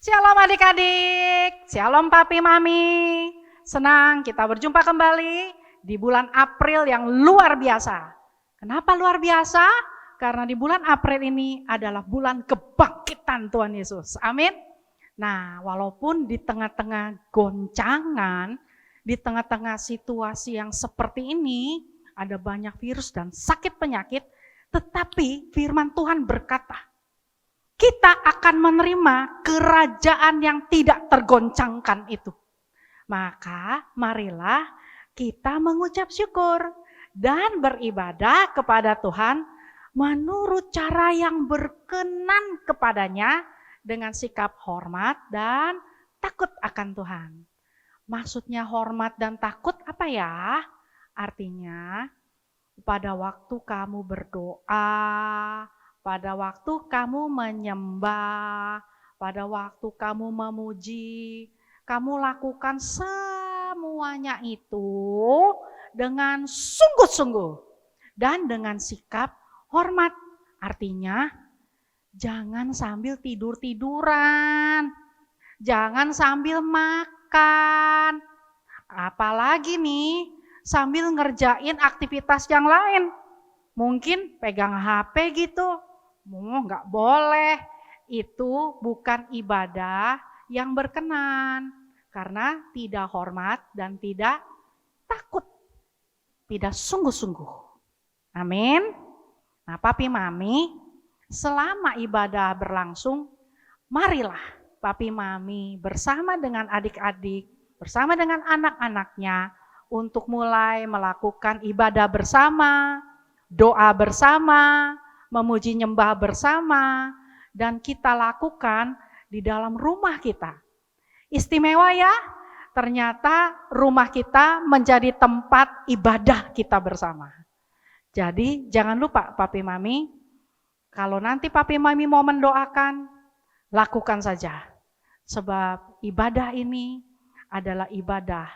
Shalom adik-adik, shalom papi mami. Senang kita berjumpa kembali di bulan April yang luar biasa. Kenapa luar biasa? Karena di bulan April ini adalah bulan kebangkitan Tuhan Yesus. Amin. Nah, walaupun di tengah-tengah goncangan, di tengah-tengah situasi yang seperti ini, ada banyak virus dan sakit penyakit, tetapi firman Tuhan berkata, kita akan menerima kerajaan yang tidak tergoncangkan itu. Maka marilah kita mengucap syukur dan beribadah kepada Tuhan menurut cara yang berkenan kepadanya dengan sikap hormat dan takut akan Tuhan. Maksudnya hormat dan takut apa ya? Artinya pada waktu kamu berdoa, pada waktu kamu menyembah, pada waktu kamu memuji, kamu lakukan semuanya itu dengan sungguh-sungguh dan dengan sikap hormat. Artinya jangan sambil tidur-tiduran, jangan sambil makan, apalagi nih sambil ngerjain aktivitas yang lain. Mungkin pegang HP gitu. Nggak boleh, itu bukan ibadah yang berkenan karena tidak hormat dan tidak takut, tidak sungguh-sungguh. Amin. Nah, papi mami, selama ibadah berlangsung, marilah papi mami bersama dengan adik-adik, bersama dengan anak-anaknya untuk mulai melakukan ibadah bersama, doa bersama, memuji nyembah bersama, dan kita lakukan di dalam rumah kita. Istimewa ya, ternyata rumah kita menjadi tempat ibadah kita bersama. Jadi jangan lupa papi mami, kalau nanti papi mami mau mendoakan, lakukan saja. Sebab ibadah ini adalah ibadah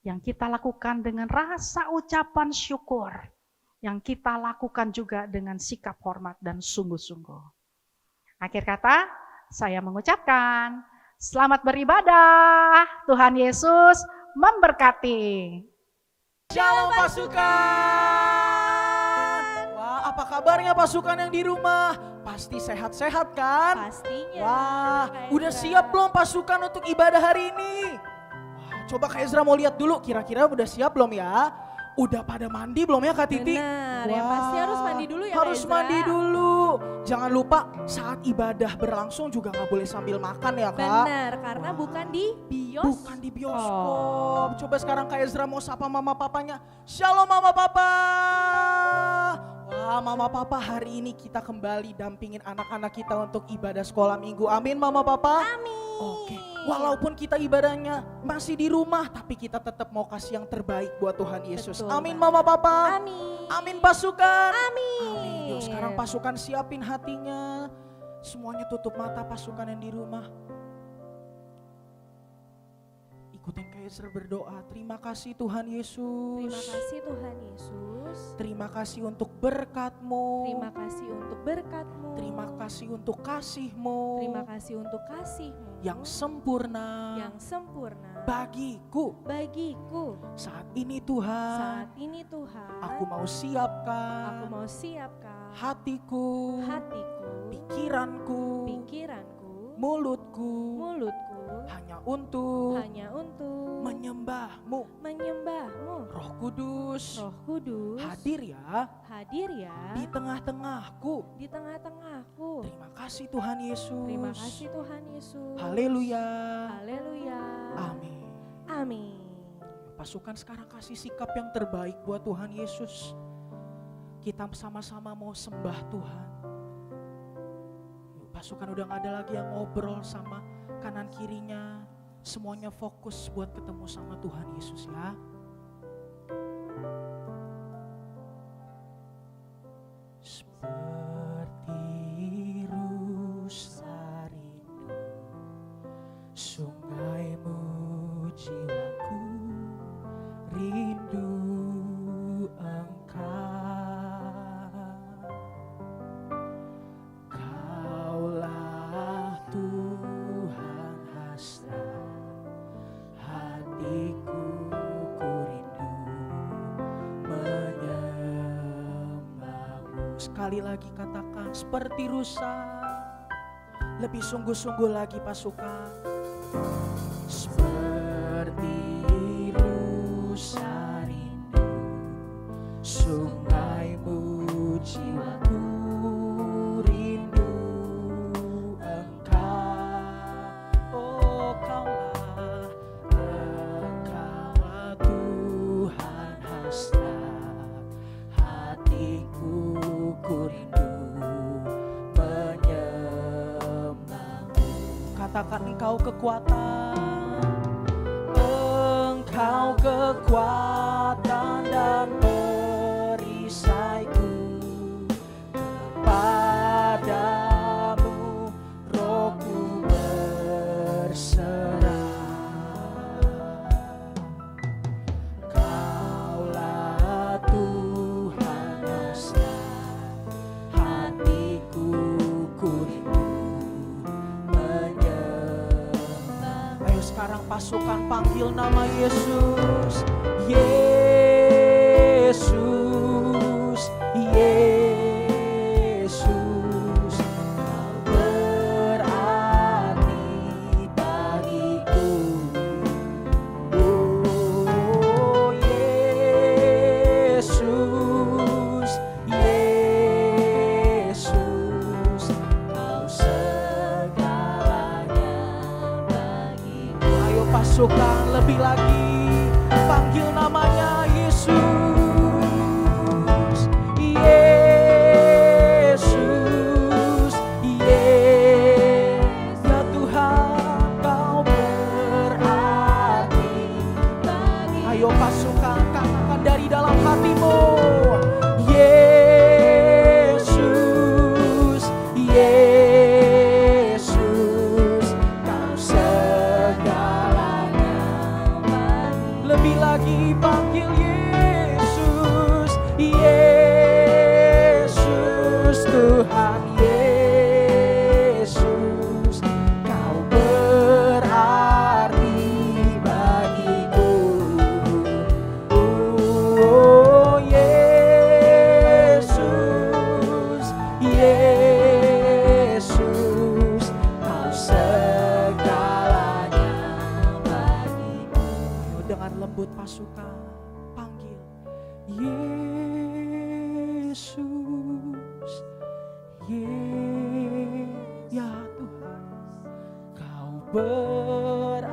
yang kita lakukan dengan rasa ucapan syukur, yang kita lakukan juga dengan sikap hormat dan sungguh-sungguh. Akhir kata, saya mengucapkan selamat beribadah. Tuhan Yesus memberkati. Shalom pasukan. Wah, apa kabarnya pasukan yang di rumah? Pasti sehat-sehat kan? Pastinya. Wah, Kak udah Ezra. siap belum pasukan untuk ibadah hari ini? Wah, coba Kak Ezra mau lihat dulu kira-kira udah siap belum ya? Udah pada mandi belum ya Kak Titi? Benar, yang pasti harus mandi dulu ya Kak Harus Ezra. mandi dulu. Jangan lupa saat ibadah berlangsung juga gak boleh sambil makan ya Kak. Benar, karena Wah. bukan di bioskop. Bukan di bioskop. Coba sekarang Kak Ezra mau sapa mama papanya. Shalom mama papa. Wah, mama papa, hari ini kita kembali dampingin anak-anak kita untuk ibadah sekolah minggu. Amin mama papa. Amin. Oke, walaupun kita ibadahnya masih di rumah, tapi kita tetap mau kasih yang terbaik buat Tuhan Yesus. Betul Amin banget. mama papa. Amin. Amin pasukan. Amin. Amin. Yuk sekarang pasukan siapin hatinya. Semuanya tutup mata pasukan yang di rumah. Ikutin Kak Ezra berdoa. Terima kasih Tuhan Yesus. Terima kasih Tuhan Yesus. Terima kasih untuk berkat-Mu. Terima kasih untuk berkat-Mu. Terima kasih untuk kasih-Mu. Terima kasih untuk kasih-Mu yang sempurna yang sempurna bagiku. Saat ini Tuhan, ini Tuhan, aku mau siapkan aku mau siapkan hatiku, pikiranku, mulutku hanya untuk menyembah-Mu. Roh Kudus, hadir ya di tengah-tengahku. Terima kasih Tuhan Yesus. Terima kasih Tuhan Yesus. Haleluya. Haleluya. Amin. Amin. Pasukan sekarang kasih sikap yang terbaik buat Tuhan Yesus. Kita sama-sama mau sembah Tuhan. Yuk, pasukan udah gak ada lagi yang ngobrol sama kanan kirinya. Semuanya fokus buat ketemu sama Tuhan Yesus ya. Seperti rusa rindu, sungaimu jiwaku rindu Engkau. Kaulah Tuhan Sekali lagi katakan, seperti rusa. Lebih sungguh-sungguh lagi pasukan. Seperti rusa rindu sungaimu, jiwaku rindu Engkau. Oh Kaulah Tuhan hasrat hatiku, ku rindu menyembahmu. Katakan, Engkau kekuatan, Engkau kekuatan dan perisaiku. Kepadamu rohku berserah. Kaulah Tuhan hasrat hatiku, ku rindu menyembah. Ayo sekarang pasukan panggil nama Yesus. Yesus, Yesus, Kau berarti bagiku. Oh Yesus, Yesus, Kau segalanya bagiku. Ayo pasukan lebih lagi, panggil namanya Yesus. Yesus, Yesus, ya Tuhan, Kau berarti bagi. Ayo pasukan, katakan dari dalam hatimu. Yesus, Yesus, Kau segalanya bagi. Lebih lagi panggil Yesus, Yesus, Tuhan Yesus, Kau berarti bagiku. Oh Yesus, Yesus, Kau segalanya bagiku. Ayo dengan lembut pasukan panggil Yesus, ya Tuhan, Kau berarti.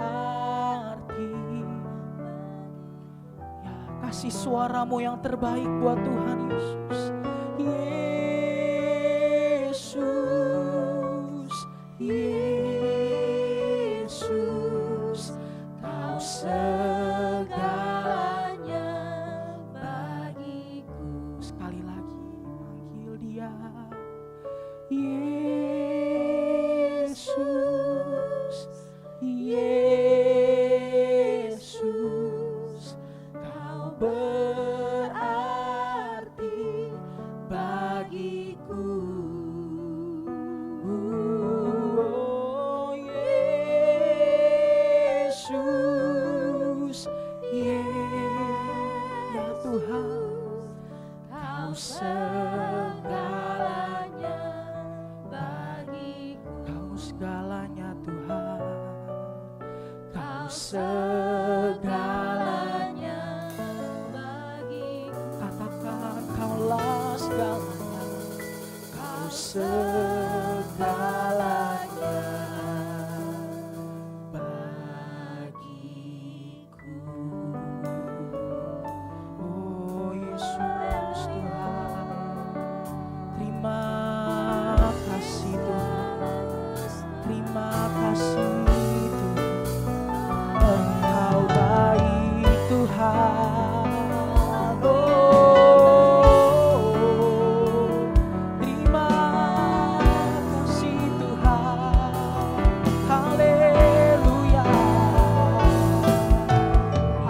Ya, kasih suaramu yang terbaik buat Tuhan Yesus. Yesus, Yesus, Kau segalanya bagiku. Sekali lagi panggil Dia. Yesus, Yesus, Kau berarti bagiku. Oh Yesus, ya Tuhan, Kau segalanya bagiku. Kau segalanya Tuhan, Kau segalanya bagiku. Katakan, Kaulah segalanya, Kau segalanya bagiku. Oh Yesus Tuhan, terima kasih Tuhan, terima kasih Tuhan, Engkau baik Tuhan. Oh, terima kasih Tuhan, haleluya.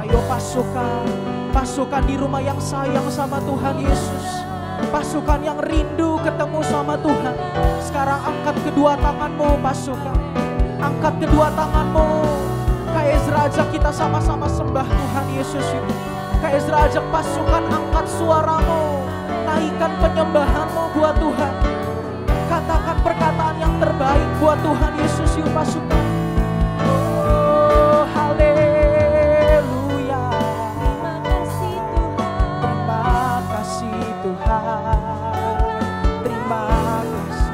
Ayo pasukan di rumah yang sayang sama Tuhan Yesus, pasukan yang rindu ketemu sama Tuhan. Sekarang angkat kedua tanganmu pasukan, angkat kedua tanganmu. Kak Ezra ajak kita sama-sama sembah Tuhan Yesus itu. Kak Ezra ajak pasukan angkat suaramu, naikkan penyembahan-Mu buat Tuhan. Katakan perkataan yang terbaik buat Tuhan Yesus, yuk pasukan. Oh, haleluya. Terima kasih Tuhan. Terima kasih Tuhan. Terima kasih.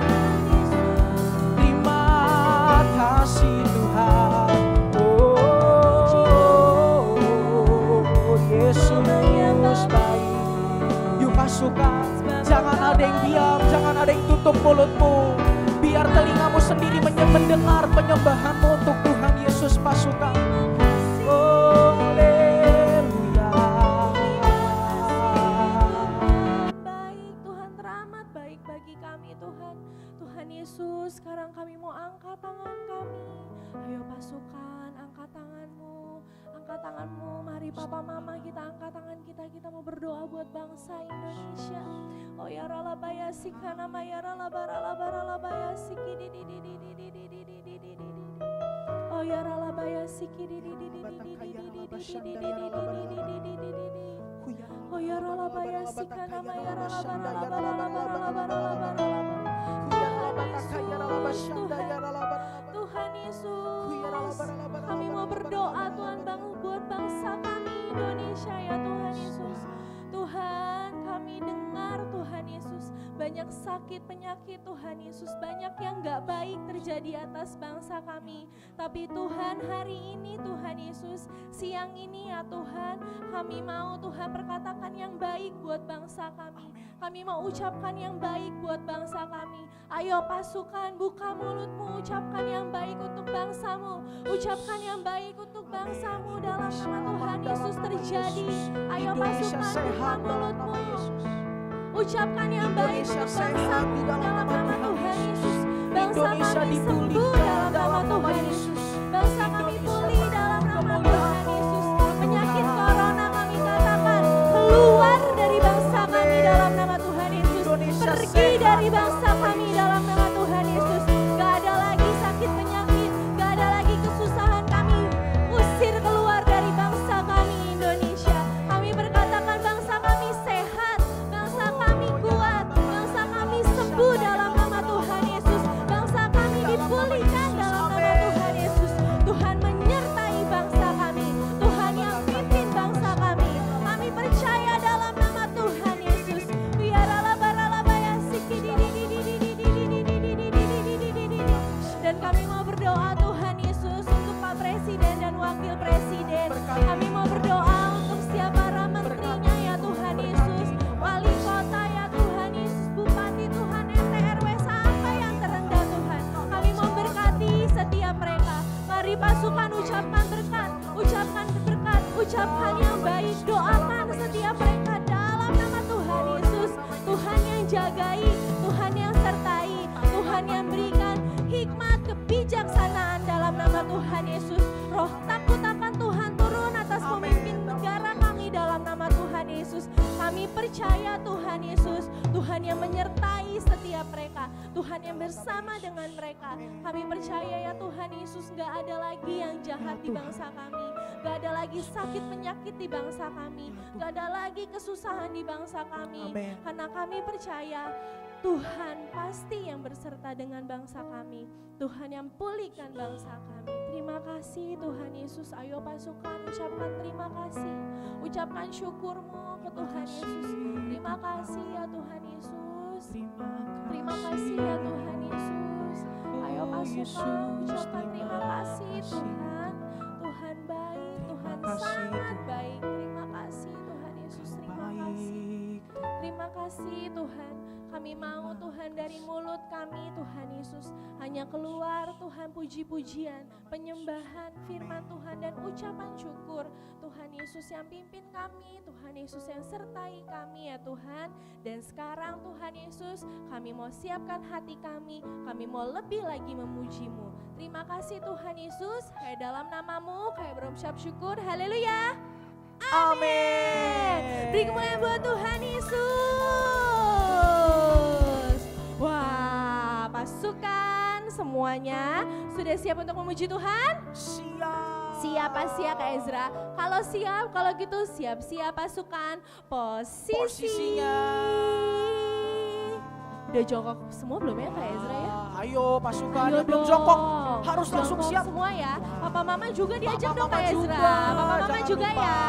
Terima kasih Tuhan. Oh, Yesus baik. Yuk pasukan. Jangan ada yang diam, jangan ada yang tutup mulutmu. Biar telingamu sendiri mendengar penyembahanmu untuk Tuhan Yesus, pasukan. Oh, haleluya. Baik Tuhan, teramat baik bagi kami Tuhan. Tuhan Yesus, sekarang kami mau angkat tangan kami. Ayo pasukan, angkat tanganmu. Angkat tanganmu, mari papa mama kita angkat tangan kita mau berdoa buat bangsa Indonesia. Oh ya ralabaya sikana maya ralabaralabaya siki di. Oh ya ralabaya siki di. Oh ya ralabaya sikana maya Tuhan Yesus, kami mau berdoa Tuhan buat bangsa kami Indonesia ya Tuhan Yesus. Tuhan, kami dengar Tuhan Yesus, banyak sakit penyakit Tuhan Yesus, banyak yang gak baik terjadi atas bangsa kami. Tapi Tuhan, hari ini Tuhan Yesus, siang ini ya Tuhan, kami mau Tuhan perkatakan yang baik buat bangsa kami. Kami mau ucapkan yang baik buat bangsa kami. Ayo pasukan, buka mulutmu, ucapkan yang baik untuk bangsamu. Ucapkan yang baik untuk bangsamu dalam nama Tuhan Yesus terjadi. Ayo pasukan, buka mulutmu. Ucapkan yang baik untuk bangsamu dalam nama Tuhan Yesus. Bangsa kami sembuh dalam nama Tuhan Yesus. Bangsa kami pulih dalam nama Tuhan Yesus. Penyakit corona kami katakan keluar dari bangsa kami dalam nama Tuhan Yesus. Pergi dari bangsa kami dalam nama Tuhan Yesus. Gak ada lagi sakit penyakit, gak ada lagi kesusahan kami. Usir keluar dari bangsa kami Indonesia. Kami berkatakan bangsa kami sehat, bangsa kami kuat, bangsa kami sembuh dalam nama Tuhan Yesus. Bangsa kami dipulihkan dalam nama Tuhan Yesus. Tuhan menyertai bangsa kami, Tuhan yang pimpin bangsa kami. Kami percaya dalam nama Tuhan Yesus. Dan kami mau berdoa Tuhan Yesus untuk Pak Presiden dan Wakil Presiden. Kami mau berdoa untuk setiap para menterinya ya Tuhan Yesus. Wali kota ya Tuhan Yesus. Bupati Tuhan, RT RW sampai yang terendah Tuhan. Kami mau berkati setiap mereka. Mari pasukan ucapkan berkat, ucapkan berkat, ucapkan yang baik. Doakan setiap mereka dalam nama Tuhan Yesus. Tuhan yang jagai, Tuhan yang sertai, Tuhan yang berikan hikmat kebijaksanaan dalam nama Tuhan Yesus. Roh takut akan Tuhan turun atas pemimpin negara kami dalam nama Tuhan Yesus. Kami percaya Tuhan Yesus, Tuhan yang menyertai setiap mereka, Tuhan yang bersama dengan mereka. Kami percaya ya Tuhan Yesus, gak ada lagi yang jahat di bangsa kami, gak ada lagi sakit penyakit di bangsa kami, gak ada lagi kesusahan di bangsa kami. Karena kami percaya Tuhan pasti yang berserta dengan bangsa kami. Tuhan yang pulihkan bangsa kami. Terima kasih Tuhan Yesus. Ayo pasukan ucapkan terima kasih. Ucapkan syukurmu ke Tuhan Yesus. Terima kasih ya Tuhan Yesus. Terima kasih ya Tuhan Yesus. Ayo pasukan ucapkan terima kasih Tuhan. Tuhan baik, Tuhan sangat baik. Terima kasih Tuhan Yesus. Terima kasih. Terima kasih Tuhan. Kami mau Tuhan dari mulut kami Tuhan Yesus hanya keluar Tuhan puji-pujian, penyembahan firman Tuhan dan ucapan syukur. Tuhan Yesus yang pimpin kami, Tuhan Yesus yang sertai kami ya Tuhan. Dan sekarang Tuhan Yesus kami mau siapkan hati kami mau lebih lagi memuji-Mu. Terima kasih Tuhan Yesus, kayak dalam nama-Mu kayak berucap syukur, haleluya. Amin. Beri kemuliaan buat Tuhan Yesus. Wah, pasukan semuanya sudah siap untuk memuji Tuhan? Siap. Siap pasti ya Kak Ezra? Kalau siap, kalau gitu siap-siap pasukan Posisinya. Udah jongkok semua belum ya Kak Ezra ya? Ayo pasukan Ayo yang belum dong. jongkok harus langsung Jongkok siap. semua ya. Papa Mama juga diajak dong Papa Kak Mama Ezra. juga, Papa Mama jangan juga lupa. ya.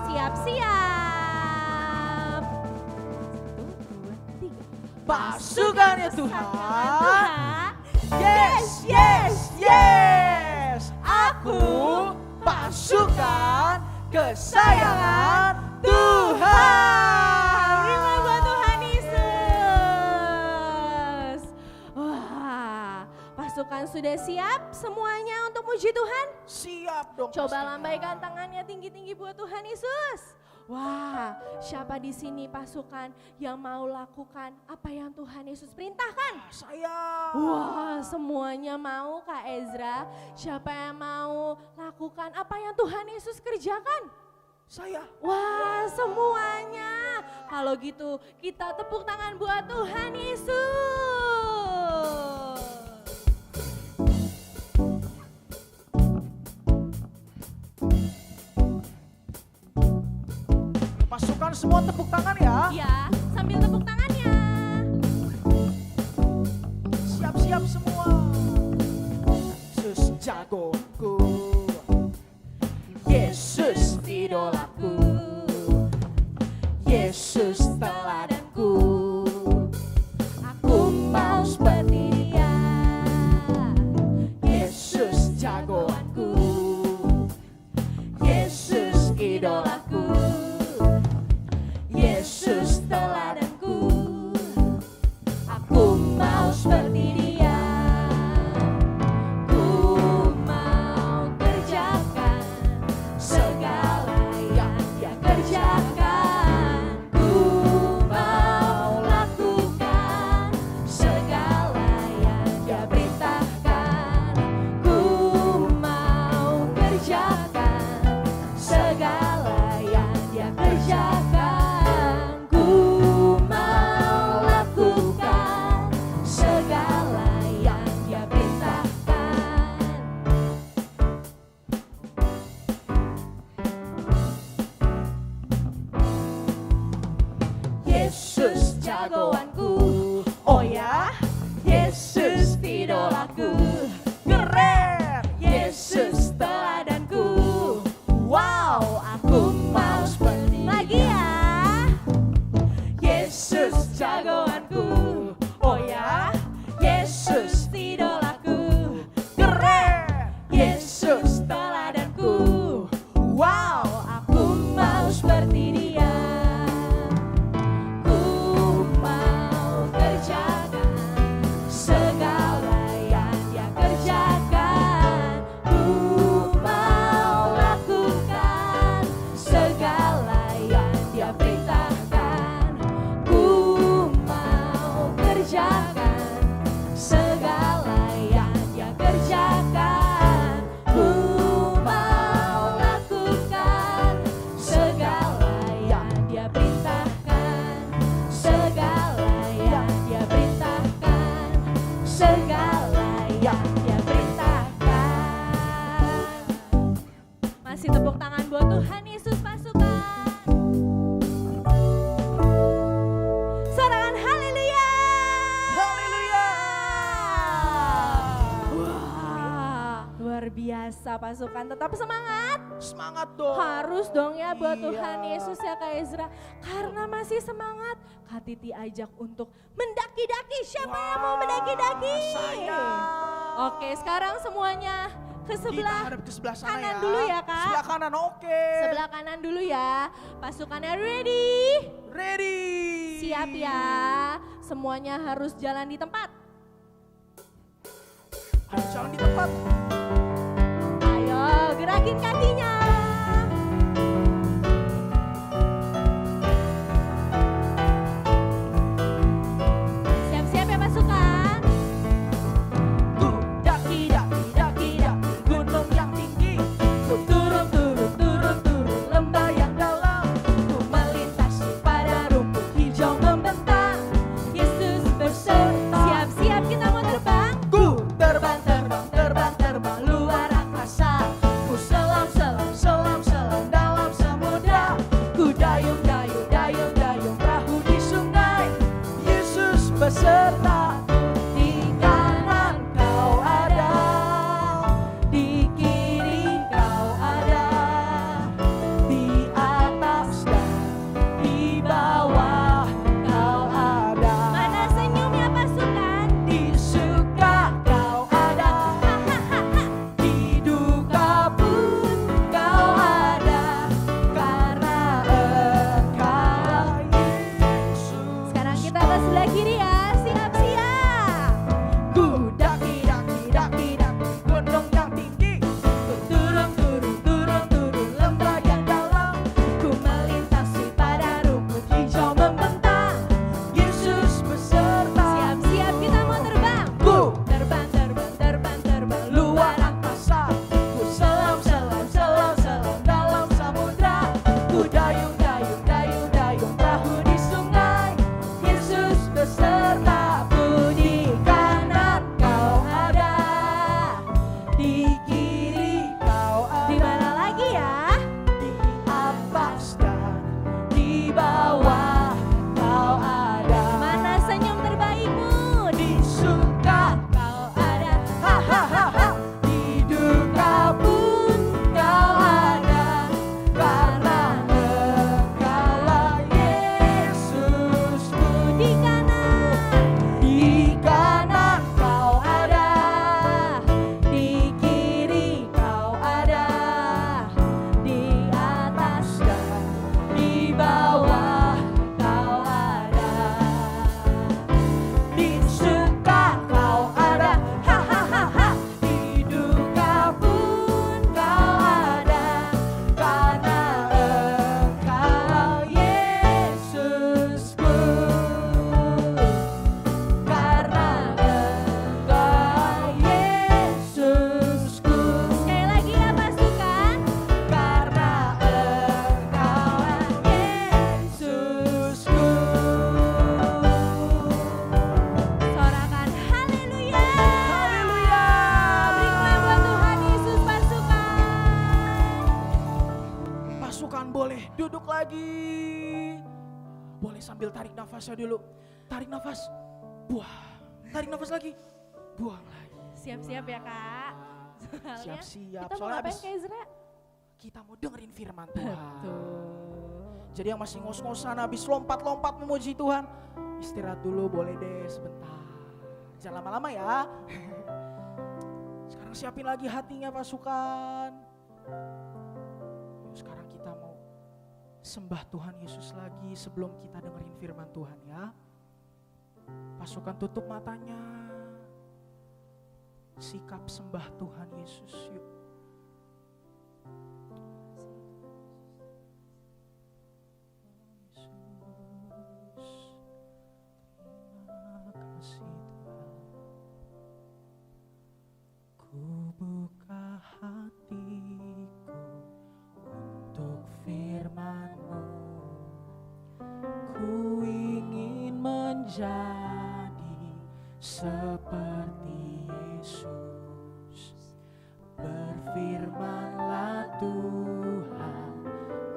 Siap-siap. 1, 2, 3. Pasukannya Tuhan. Tuhan. Yes, yes, yes. Aku pasukan kesayangan Tuhan. Terima buat Tuhan Yesus. Wah, pasukan sudah siap semuanya untuk muji Tuhan? Siap dong. Coba pastinya. lambaikan tangannya tinggi-tinggi buat Tuhan Yesus. Wah, siapa di sini pasukan yang mau lakukan apa yang Tuhan Yesus perintahkan? Saya. Wah, semuanya mau Kak Ezra. Siapa yang mau lakukan apa yang Tuhan Yesus kerjakan? Saya. Wah, semuanya. Kalau gitu, kita tepuk tangan buat Tuhan Yesus. Pasukan semua tepuk tangan ya. Ya, sambil tepuk tangannya. Siap-siap semua. Yesus jagoku. Yesus idolaku. Yesus teladanku. Aku mau seperti Dia. Yesus jagoanku. Yesus idolaku. Yesus teladanku. Aku mau seperti Dia. Ku mau kerjakan segala yang Dia kerjakan. Ku mau lakukan segala yang Dia perintahkan. Ku mau kerjakan segala yang Dia kerjakan. Ku mau lakukan segala yang Dia perintahkan. Yesus jagoanku, oh ya, Yesus idolaku, keren, Yesus teladanku, wow, aku mau seperti lagi ya, Yesus jagoanku, oh ya, Yesus idolaku, keren, Yesus teladanku, wow, aku mau seperti Dia. Ku mau kerjakan segala yang Dia kerjakan. Ku mau lakukan segala yang Dia perintahkan. Ku mau kerjakan segala yang Dia kerjakan. Ku mau lakukan segala yang Dia perintahkan. Segala yang Dia perintahkan. Segala yang Dia perintahkan. Masih tepuk tangan buat Tuhan Yesus pasukan. Sorangan haleluya. Haleluya. Wah, luar biasa pasukan. Tetap semangat. Semangat dong. Harus dong ya buat Iya. Tuhan Yesus ya Kak Ezra. Karena masih semangat, Kak Titi ajak untuk mendaki-daki. Siapa yang mau mendaki-daki? Saya. Oke, sekarang semuanya ke Kita sebelah hadap ke sebelah sana kanan ya. dulu ya, Kak. Sebelah kanan, oke. sebelah kanan dulu ya. Pasukannya ready? Ready. Siap ya. Semuanya harus jalan di tempat. Ayo jalan di tempat. Ayo, gerakin kakinya. Siap-siap ya pasukan. Ku daki daki daki daki gunung yang tinggi. Ku turun turun turun turun lembah yang dalam. Ku melintasi pada rumput hijau membentang. Yesus berserta. Siap-siap kita mau terbang. Ku terbang terbang terbang terbang luar angkasa. Ku selam besertaku, di kanan Kau ada, di kiri Kau ada, di atas dan di bawah Kau ada. Mana senyumnya pasukan? Di suka Kau ada, di duka pun Kau ada, karena Engkau Yesus. Sekarang kita ke sebelah kiri ya, siap-siap. Ku daki daki daki daki gunung yang tinggi, ku turun turun turun turun lembah yang dalam, ku melintasi padang rumput hijau membentang, Yesus beserta. Siap-siap kita mau terbang. Ku terbang terbang terbang terbang luar angkasa, ku selam selam selam selam dalam samudra, ku dayung dayung dayung dayung perahu di sungai, Yesus besertaku, di kanan Kau ada, di kiri Kau ada. Di mana lagi ya? Di atas dan di bawah Kau ada. Mana senyum terbaikmu? Di suka Kau ada, hahaha. Di duka pun Kau ada, karena Engkaulah Yesusku. Di kanan Kau ada, di kiri Kau ada, di atas dan di bawah Kau ada. Di suka Kau ada, hahaha. Di duka pun Kau ada, karena Engkau Yesusku. Karena Engkau Yesusku. Sekali lagi ya pasukan. Karena Engkaulah Yesusku. Sorakan haleluya. Haleluya. Berikan buat Tuhan Yesus pasukan. Pasukan boleh duduk lagi. Boleh sambil tarik nafasnya dulu. Tarik nafas. Buang. Tarik nafas lagi. Buang lagi. Siap-siap ya Kak. Soalnya Siap-siap. kita mau Soalnya ngapain abis Kak Ezra? kita mau dengerin firman Tuhan. Betul. Jadi yang masih ngos-ngosan habis lompat-lompat memuji Tuhan, istirahat dulu boleh deh sebentar. Jangan lama-lama ya. Sekarang siapin lagi hatinya pasukan. Yuk, sekarang kita mau sembah Tuhan Yesus lagi sebelum kita dengerin firman Tuhan ya. Pasukan tutup matanya. Sikap sembah Tuhan Yesus yuk. Terima kasih Tuhan. Ku buka hatiku untuk firman-Mu. Ku ingin menjadi seperti Yesus. Berfirmanlah Tuhan,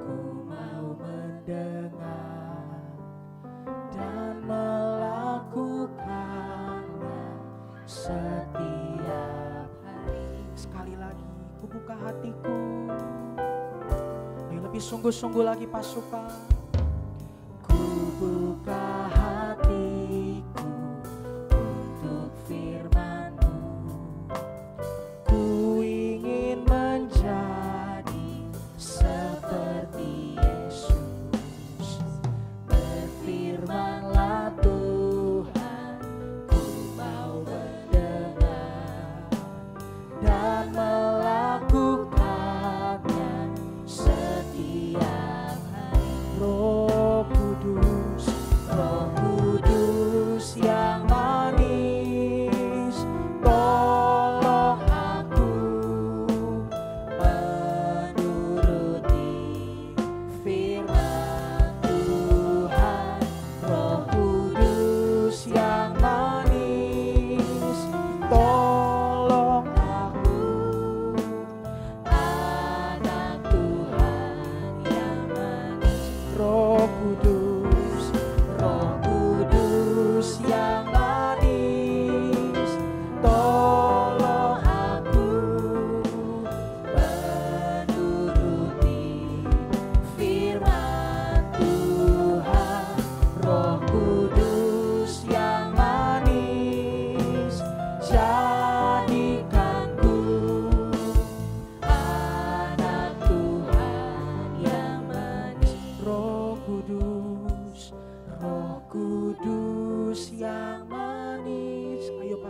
ku mau mendengar dan melakukannya setiap hari. Sekali lagi, ku buka hatiku. Ayo lebih sungguh-sungguh lagi pasukan. Ku buka hatiku untuk firman-Mu. Ku ingin menjadi seperti Yesus. Berfirmanlah Tuhan, ku mau mendengar dan melakukannya setiap hari.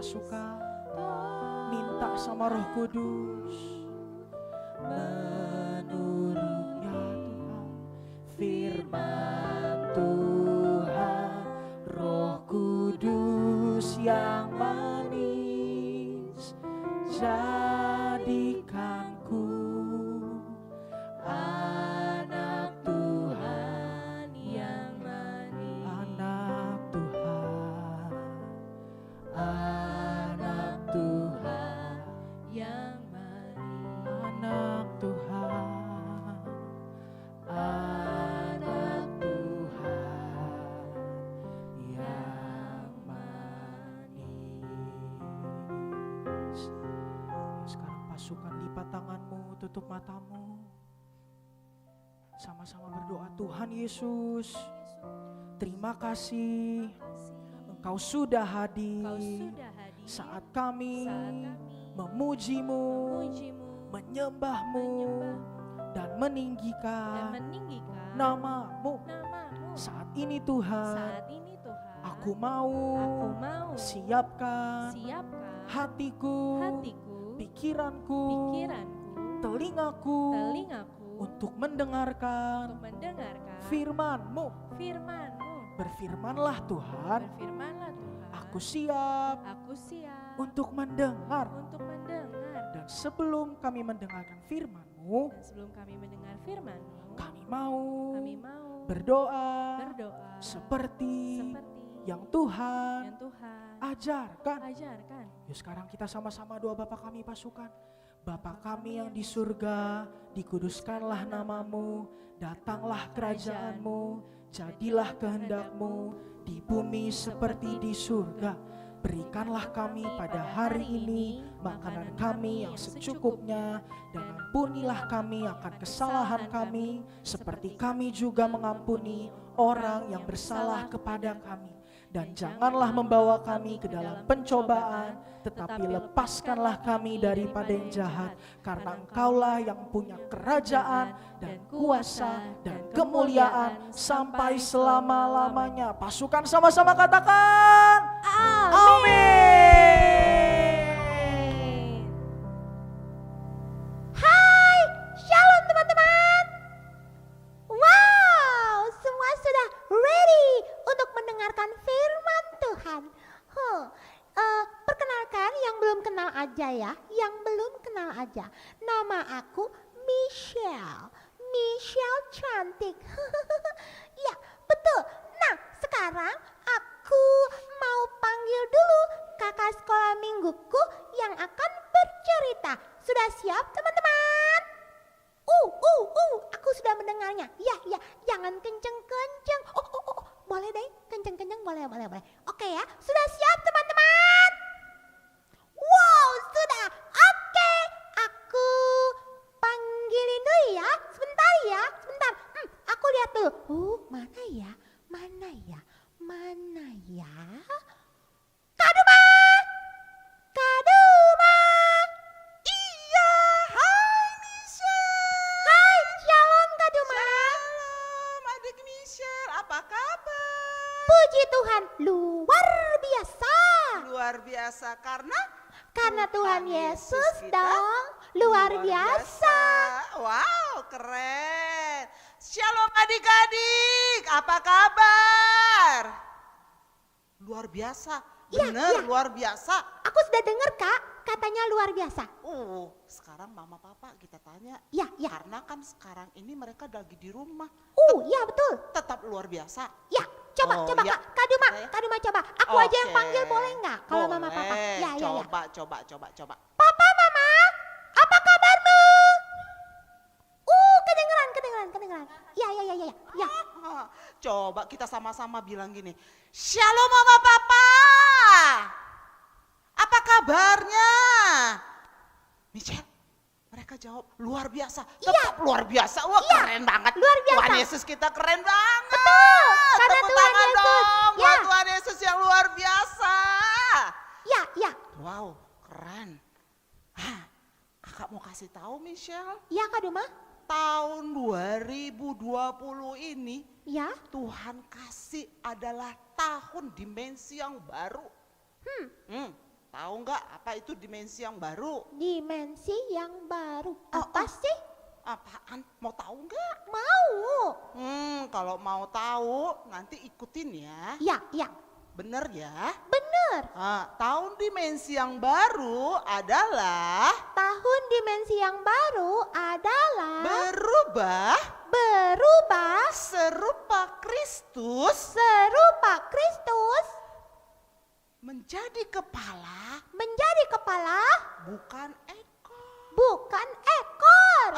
pasukan, minta sama Roh Kudus menurut ya Tuhan, firman Tuhan, Roh Kudus yang manis, jadikanku anak Tuhan yang manis, anak Tuhan, anak Tuhan yang manis, anak Tuhan, anak Tuhan yang manis. Sekarang pasukan lipat tanganmu, tutup matamu. Sama-sama berdoa. Tuhan Yesus, terima kasih Engkau sudah Kau hadir sudah hadir saat kami saat kami memujimu, memujimu, menyembahmu, dan dan meninggikan meninggikan namamu. namamu. Saat ini Tuhan, Saat ini Tuhan, aku mau siapkan hatiku, pikiranku, telingaku untuk mendengarkan firman-Mu. Berfirmanlah Tuhan, Berfirmanlah Tuhan, aku siap aku siap untuk mendengar. untuk mendengar. Dan sebelum kami mendengarkan firman-Mu, Dan sebelum kami mendengar firman-Mu, kami mau kami mau berdoa berdoa seperti seperti yang Tuhan yang Tuhan ajarkan. ajarkan. Yuk sekarang kita sama-sama doa Bapa kami pasukan. Bapa kami yang di surga, dikuduskanlah namamu, datanglah kerajaanmu, jadilah kehendak-Mu di bumi seperti di surga. Berikanlah kami pada hari ini makanan kami yang secukupnya, dan ampunilah kami akan kesalahan kami, seperti kami juga mengampuni orang yang bersalah kepada kami. Dan janganlah membawa kami ke dalam pencobaan, tetapi lepaskanlah kami daripada yang jahat, karena Engkaulah yang punya kerajaan dan kuasa dan kemuliaan sampai selama-lamanya. Pasukan sama-sama katakan amin. Hai, shalom teman-teman. Wow, semua sudah ready untuk mendengarkan firman Tuhan. Perkenalkan yang belum kenal aja ya, yang belum kenal aja. Nama aku Michelle. Michelle cantik. Ya, betul. Nah, sekarang aku mau panggil dulu kakak sekolah mingguku yang akan bercerita. Sudah siap teman-teman? Aku sudah mendengarnya. Ya, jangan kenceng-kenceng. Oh, boleh deh, kenceng-kenceng boleh. Oke ya, sudah siap teman-teman? Wow, sudah. Oke, aku panggilin dulu ya. Sebentar. Aku lihat dulu. Mana ya? Kak Duma. Iya, hai Michelle. Hai, shalom Kak Duma. Shalom adik Michelle, apa kabar? Puji Tuhan, luar biasa. Luar biasa karena Tuhan Yesus kita dong, luar biasa. Wow, keren. Shalom adik-adik, apa kabar? Luar biasa, Iya, bener iya. luar biasa. Aku sudah dengar Kak, katanya luar biasa. Sekarang mama papa kita tanya. Ya. Karena kan sekarang ini mereka lagi di rumah. Ya betul. Tetap luar biasa. Ya, coba ya. Kak Duma Ya. Kak Duma coba. Aku aja yang Oke. panggil boleh nggak? Kalau mama papa. Ya. Coba. Papa, mama, apa kabarmu? Kedengeran. Ya. Coba kita sama-sama bilang gini. Shalom mama papa. Apa kabarnya? Michelle, mereka jawab luar biasa. Tetap luar biasa. Wah, keren banget. luar biasa. Tuhan Yesus kita keren banget. Betul, karena Tepuk Tuhan tangan Yesus. dong Ya. buat Tuhan Yesus yang luar biasa. Ya. Wow, keren. Kakak mau kasih tahu Michelle, Ya Kak Duma. tahun 2020 ini Ya. Tuhan kasih adalah tahun dimensi yang baru. tahu nggak apa itu dimensi yang baru? Dimensi yang baru. Apa sih? Apaan? Mau tahu nggak? Mau. Kalau mau tahu nanti ikutin ya. Ya. Bener ya? Bener. Tahun dimensi yang baru adalah Tahun dimensi yang baru adalah berubah serupa Kristus menjadi kepala bukan ekor.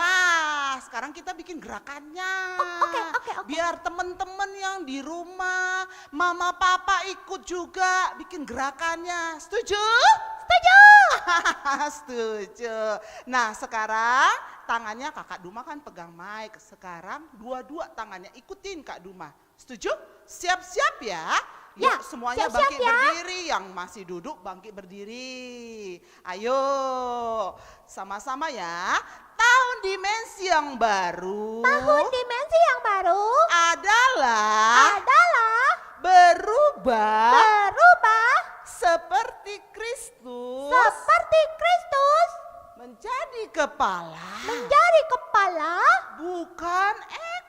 Sekarang kita bikin gerakannya. Oke. Biar teman-teman yang di rumah, mama papa ikut juga bikin gerakannya. Setuju? Setuju. Nah, sekarang tangannya Kakak Duma kan pegang mic. Sekarang dua-dua tangannya ikutin Kak Duma. Setuju? Siap-siap ya. Yuk semuanya siap-siap bangkit ya. berdiri, yang masih duduk bangkit berdiri. Ayo sama-sama ya. Tahun dimensi yang baru adalah berubah seperti Kristus menjadi kepala bukan ekor.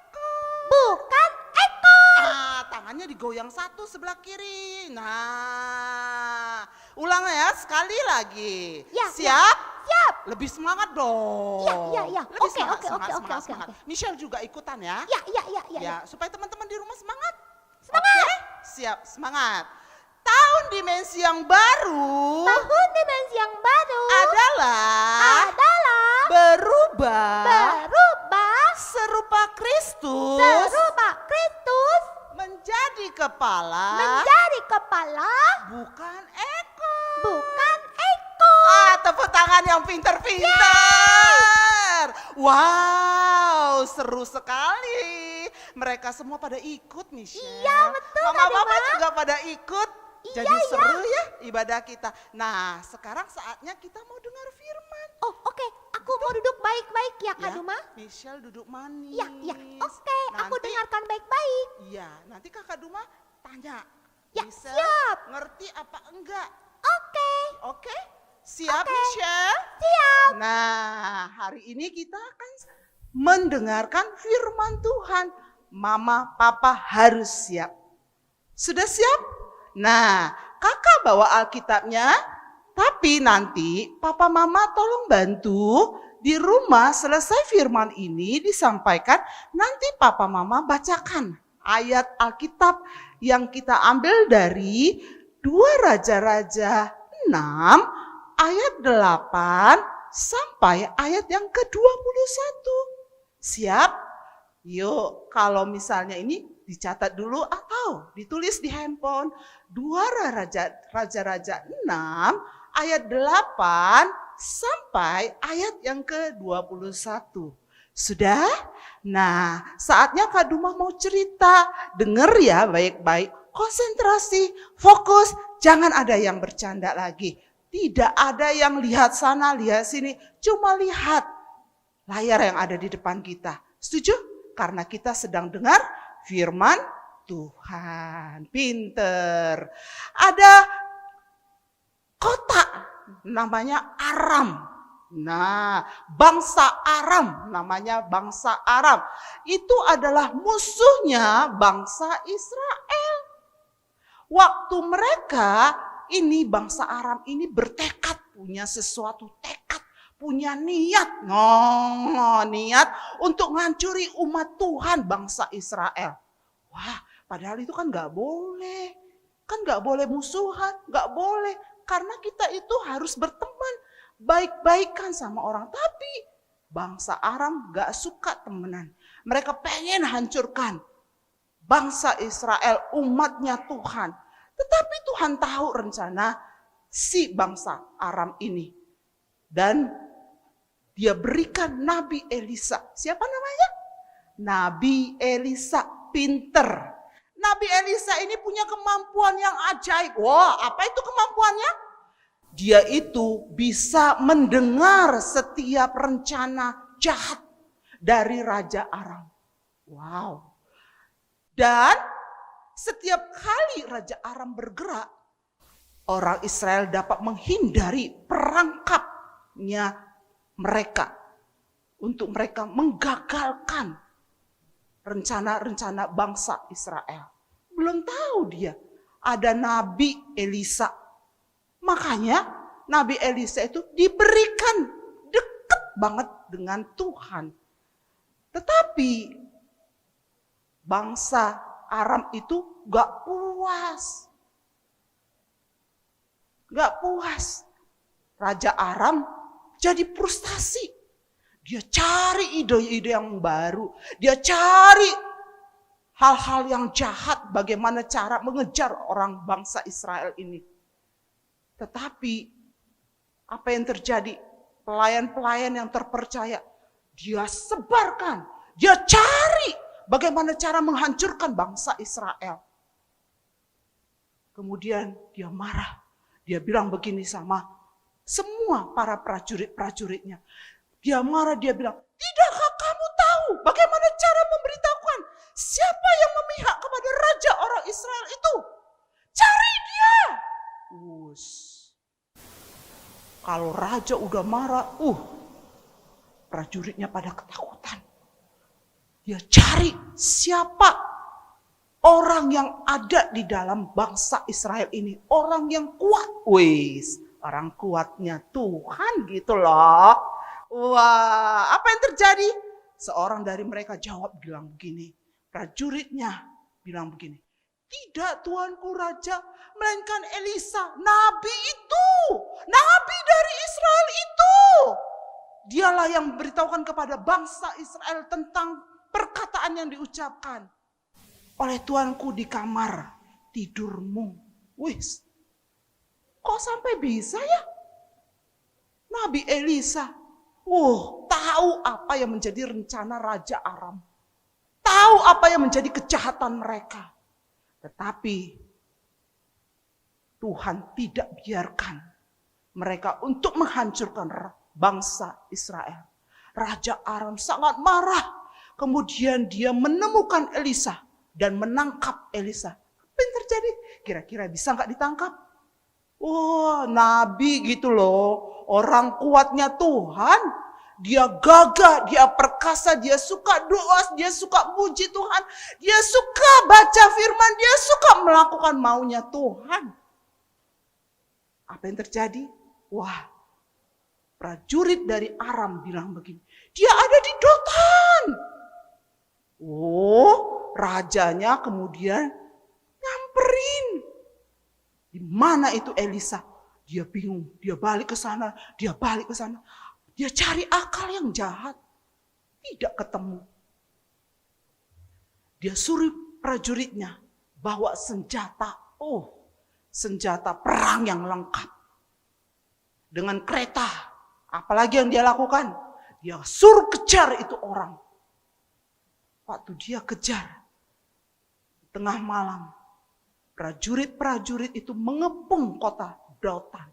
Tangannya digoyang satu sebelah kiri. Nah, ulang ya sekali lagi. Ya, Siap? Siap. Lebih semangat dong. Ya. Lebih Oke. semangat. Michelle juga ikutan ya. Ya. Supaya teman-teman di rumah semangat. Oke? Siap, semangat. Tahun dimensi yang baru adalah berubah serupa Kristus menjadi kepala bukan ekor. Tepuk tangan yang pintar-pintar. Wow, seru sekali. Mereka semua pada ikut, Michelle. Iya, betul, Mama-mama Kak juga pada ikut. Jadi seru ya ibadah kita. Nah, sekarang saatnya kita mau dengar firman. Oh, oke. Aku mau duduk baik-baik ya, Kak Duma. Michelle duduk manis. Ya. Oke, aku dengarkan baik-baik. Iya, nanti Kakak Duma tanya. Ya, Michelle, siap. ngerti apa enggak? Oke. Siap, Michelle? Siap. Nah, hari ini kita akan mendengarkan firman Tuhan. Mama, papa harus siap. Sudah siap? Nah, kakak bawa Alkitabnya, tapi nanti papa mama tolong bantu di rumah selesai firman ini disampaikan, nanti papa mama bacakan ayat Alkitab yang kita ambil dari 2 Raja-Raja 6 ayat 8 sampai ayat yang ke-21. Siap? Yuk, kalau misalnya ini dicatat dulu atau ditulis di handphone. 2 Raja-Raja 6 ayat 8 sampai ayat yang ke-21. Sudah? Nah, saatnya Kak Duma mau cerita. Dengar ya baik-baik. Konsentrasi, fokus, jangan ada yang bercanda lagi. Tidak ada yang lihat sana, lihat sini. Cuma lihat layar yang ada di depan kita. Setuju? Karena kita sedang dengar firman Tuhan. Pinter. Ada kota namanya Aram. Nah, bangsa Aram namanya bangsa Aram. Itu adalah musuhnya bangsa Israel. Waktu mereka ini bangsa Aram ini bertekad, punya sesuatu tekad, punya niat, niat untuk ngancuri umat Tuhan bangsa Israel. Wah, padahal itu kan gak boleh. Kan gak boleh musuhan, gak boleh. Karena kita itu harus berteman, baik-baikan sama orang. Tapi bangsa Aram gak suka temenan. Mereka pengen hancurkan bangsa Israel, umatnya Tuhan. Tetapi Tuhan tahu rencana si bangsa Aram ini. Dan dia berikan Nabi Elisa. Siapa namanya? Nabi Elisa, pinter. Nabi Elisa ini punya kemampuan yang ajaib. Wah, apa itu kemampuannya? Dia itu bisa mendengar setiap rencana jahat dari Raja Aram. Wow. Dan setiap kali Raja Aram bergerak, orang Israel dapat menghindari perangkapnya mereka untuk mereka menggagalkan rencana-rencana bangsa Israel. Belum tahu dia ada Nabi Elisa. Makanya Nabi Elisa itu diberikan dekat banget dengan Tuhan. Tetapi bangsa Aram itu gak puas. Gak puas. Raja Aram jadi frustasi. Dia cari ide-ide yang baru. Dia cari hal-hal yang jahat. Bagaimana cara mengejar orang bangsa Israel ini. Tetapi apa yang terjadi? Pelayan-pelayan yang terpercaya. Dia sebarkan. Dia cari bagaimana cara menghancurkan bangsa Israel. Kemudian dia marah. Dia bilang begini sama semua para prajurit-prajuritnya. Dia marah, dia bilang, tidakkah kamu tahu bagaimana cara memberitahukan siapa yang memihak kepada raja orang Israel itu? Cari dia. Kalau raja udah marah, prajuritnya pada ketakutan. Dia cari siapa orang yang ada di dalam bangsa Israel ini. Orang yang kuat. Orang kuatnya Tuhan gitu loh. Wah, apa yang terjadi? Seorang dari mereka jawab bilang begini. Prajuritnya bilang begini. Tidak Tuanku Raja, melainkan Elisa, nabi itu. Nabi dari Israel itu. Dialah yang memberitahukan kepada bangsa Israel tentang perkataan yang diucapkan oleh Tuanku di kamar tidurmu. Kok sampai bisa ya? Nabi Elisa tahu apa yang menjadi rencana Raja Aram. Tahu apa yang menjadi kejahatan mereka. Tetapi Tuhan tidak biarkan mereka untuk menghancurkan bangsa Israel. Raja Aram sangat marah. Kemudian dia menemukan Elisa dan menangkap Elisa. Apa yang terjadi? Kira-kira bisa nggak ditangkap? Nabi gitu loh. Orang kuatnya Tuhan. Dia gagah, dia perkasa, dia suka doa, dia suka puji Tuhan. Dia suka baca firman, dia suka melakukan maunya Tuhan. Apa yang terjadi? Prajurit dari Aram bilang begini. Dia ada di Dotan. Rajanya kemudian nyamperin. Di mana itu Elisa? Dia bingung, dia balik ke sana, dia balik ke sana. Dia cari akal yang jahat. Tidak ketemu. Dia suruh prajuritnya bawa senjata. Senjata perang yang lengkap. Dengan kereta. Apalagi yang dia lakukan? Dia suruh kejar itu orang. Waktu dia kejar. Tengah malam. Prajurit-prajurit itu mengepung kota Dotan.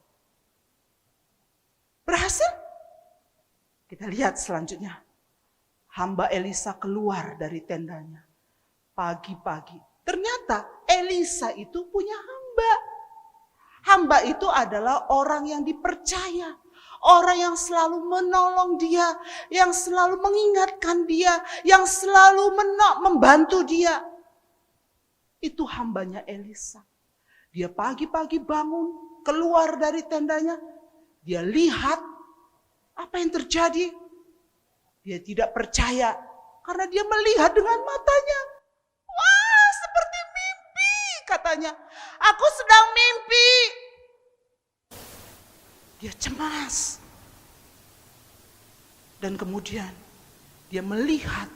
Berhasil? Kita lihat selanjutnya. Hamba Elisa keluar dari tendanya. Pagi-pagi. Ternyata Elisa itu punya hamba. Hamba itu adalah orang yang dipercaya. Orang yang selalu menolong dia. Yang selalu mengingatkan dia. Yang selalu membantu dia. Itu hambanya Elisa. Dia pagi-pagi bangun. Keluar dari tendanya. Dia lihat apa yang terjadi. Dia tidak percaya. Karena dia melihat dengan matanya. Seperti mimpi katanya. Aku sedang mimpi. Dia cemas. Dan kemudian dia melihat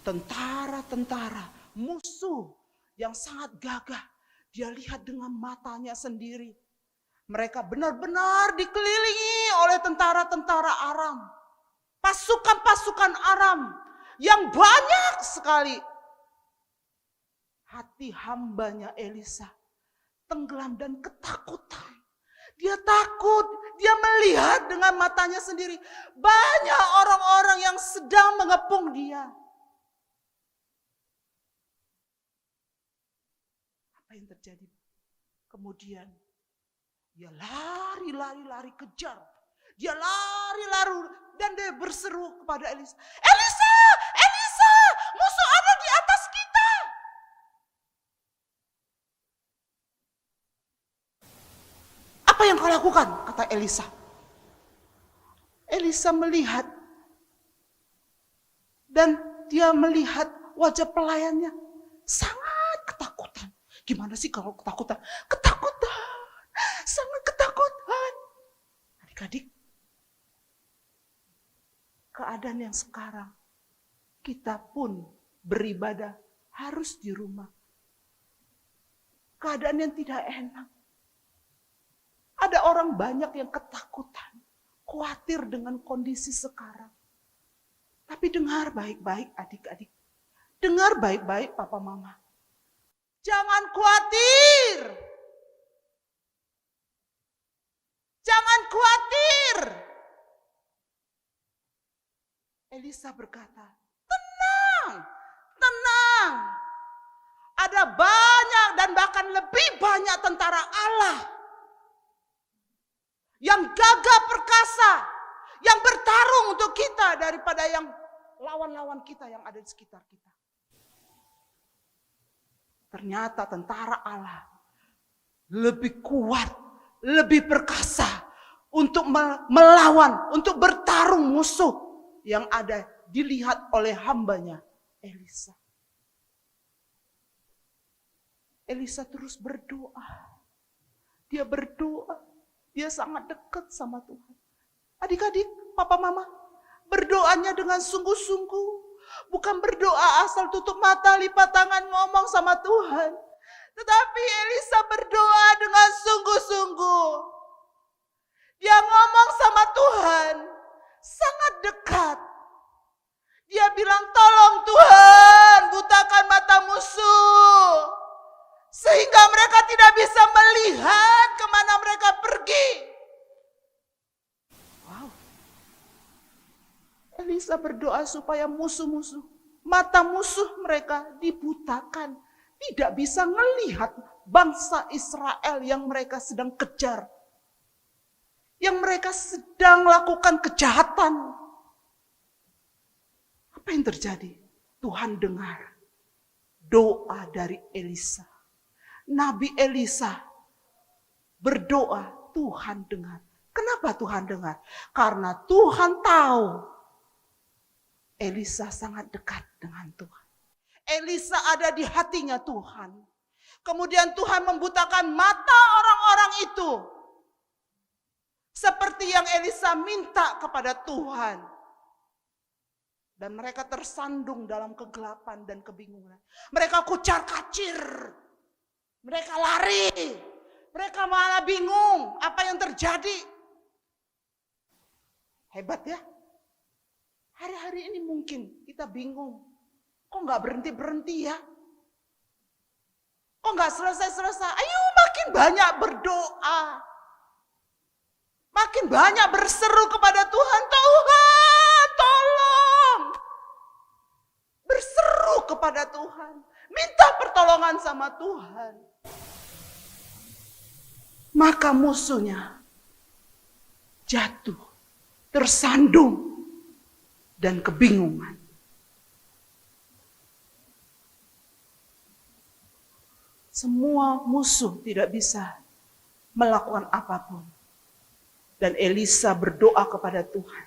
tentara-tentara musuh yang sangat gagah. Dia lihat dengan matanya sendiri. Mereka benar-benar dikelilingi oleh tentara-tentara Aram. Pasukan-pasukan Aram yang banyak sekali. Hati hambanya Elisa tenggelam dan ketakutan. Dia takut, dia melihat dengan matanya sendiri. Banyak orang-orang yang sedang mengepung dia. Apa yang terjadi? Kemudian Dia lari kejar. Dia lari dan dia berseru kepada Elisa. Elisa, Elisa, musuh ada di atas kita. Apa yang kau lakukan? Kata Elisa. Elisa melihat dan dia melihat wajah pelayannya sangat ketakutan. Gimana sih kalau ketakutan? Ketakutan, sangat ketakutan. Adik-adik, keadaan yang sekarang kita pun beribadah harus di rumah. Keadaan yang tidak enak. Ada orang banyak yang ketakutan, khawatir dengan kondisi sekarang. Tapi dengar baik-baik adik-adik. Dengar baik-baik papa mama. Jangan khawatir. Jangan khawatir. Elisa berkata, tenang, tenang. Ada banyak dan bahkan lebih banyak tentara Allah yang gagah perkasa, yang bertarung untuk kita daripada yang lawan-lawan kita yang ada di sekitar kita. Ternyata tentara Allah lebih kuat, lebih perkasa untuk melawan, untuk bertarung musuh yang ada dilihat oleh hambanya Elisa. Elisa terus berdoa. Dia berdoa. Dia sangat dekat sama Tuhan. Adik-adik, papa mama, berdoanya dengan sungguh-sungguh. Bukan berdoa asal tutup mata, lipat tangan, ngomong sama Tuhan. Tetapi Elisa berdoa dengan sungguh-sungguh. Dia ngomong sama Tuhan, sangat dekat. Dia bilang, tolong Tuhan, butakan mata musuh. Sehingga mereka tidak bisa melihat kemana mereka pergi. Wow. Elisa berdoa supaya musuh-musuh, mata musuh mereka dibutakan. Tidak bisa melihat bangsa Israel yang mereka sedang kejar. Yang mereka sedang lakukan kejahatan. Apa yang terjadi? Tuhan dengar doa dari Elisa. Nabi Elisa berdoa, Tuhan dengar. Kenapa Tuhan dengar? Karena Tuhan tahu Elisa sangat dekat dengan Tuhan. Elisa ada di hatinya Tuhan. Kemudian Tuhan membutakan mata orang-orang itu. Seperti yang Elisa minta kepada Tuhan. Dan mereka tersandung dalam kegelapan dan kebingungan. Mereka kucar-kacir. Mereka lari. Mereka malah bingung apa yang terjadi. Hebat ya. Hari-hari ini mungkin kita bingung. Kok gak berhenti-berhenti ya? Kok gak selesai-selesai? Ayo makin banyak berdoa. Makin banyak berseru kepada Tuhan. Tuhan tolong. Berseru kepada Tuhan. Minta pertolongan sama Tuhan. Maka musuhnya jatuh, tersandung, dan kebingungan. Semua musuh tidak bisa melakukan apapun. Dan Elisa berdoa kepada Tuhan.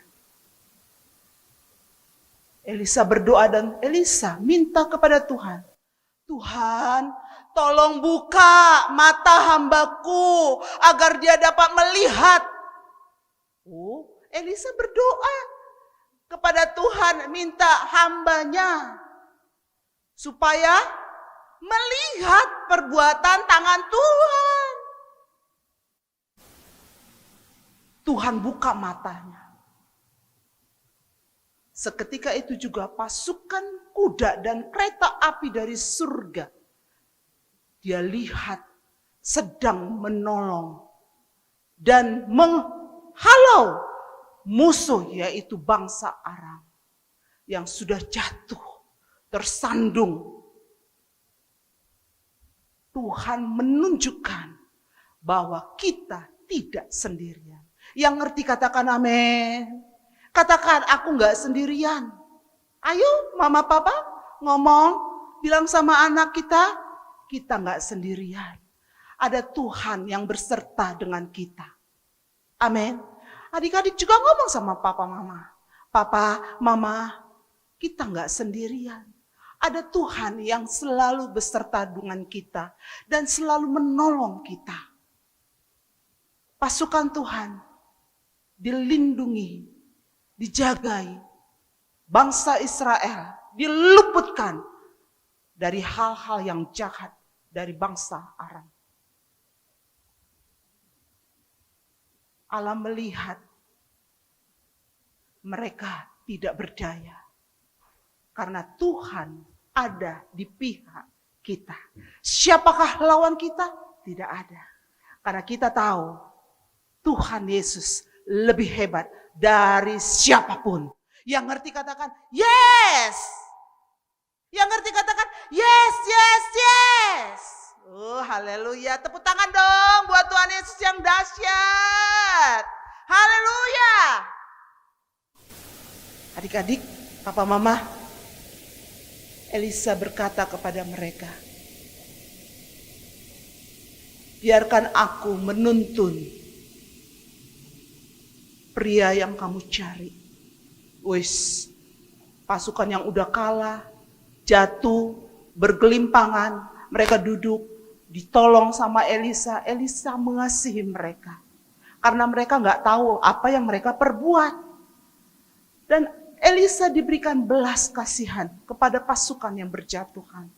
Elisa berdoa dan Elisa minta kepada Tuhan. Tuhan, tolong buka mata hambaku agar dia dapat melihat. Oh, Elisa berdoa kepada Tuhan, minta hambanya supaya melihat perbuatan tangan Tuhan. Tuhan buka matanya. Seketika itu juga pasukan kuda dan kereta api dari surga. Dia lihat sedang menolong dan menghalau musuh, yaitu bangsa Aram yang sudah jatuh, tersandung. Tuhan menunjukkan bahwa kita tidak sendirian. Yang ngerti katakan amin. Katakan aku nggak sendirian. Ayo mama papa ngomong, bilang sama anak kita nggak sendirian. Ada Tuhan yang berserta dengan kita. Amin. Adik-adik juga ngomong sama papa mama. Papa, mama, kita nggak sendirian. Ada Tuhan yang selalu beserta dengan kita dan selalu menolong kita. Pasukan Tuhan dilindungi, dijagai. Bangsa Israel diluputkan dari hal-hal yang jahat dari bangsa Aram. Allah melihat mereka tidak berdaya. Karena Tuhan ada di pihak kita. Siapakah lawan kita? Tidak ada. Karena kita tahu Tuhan Yesus lebih hebat dari siapapun. Yang ngerti katakan yes. Yang ngerti katakan yes, yes, yes. Oh haleluya. Tepuk tangan dong buat Tuhan Yesus yang dahsyat. Haleluya. Adik-adik, papa mama, Elisa berkata kepada mereka, biarkan aku menuntun pria yang kamu cari. Wis, pasukan yang udah kalah, jatuh, bergelimpangan, mereka duduk, ditolong sama Elisa. Elisa mengasihi mereka. Karena mereka nggak tahu apa yang mereka perbuat. Dan Elisa diberikan belas kasihan kepada pasukan yang berjatuhan.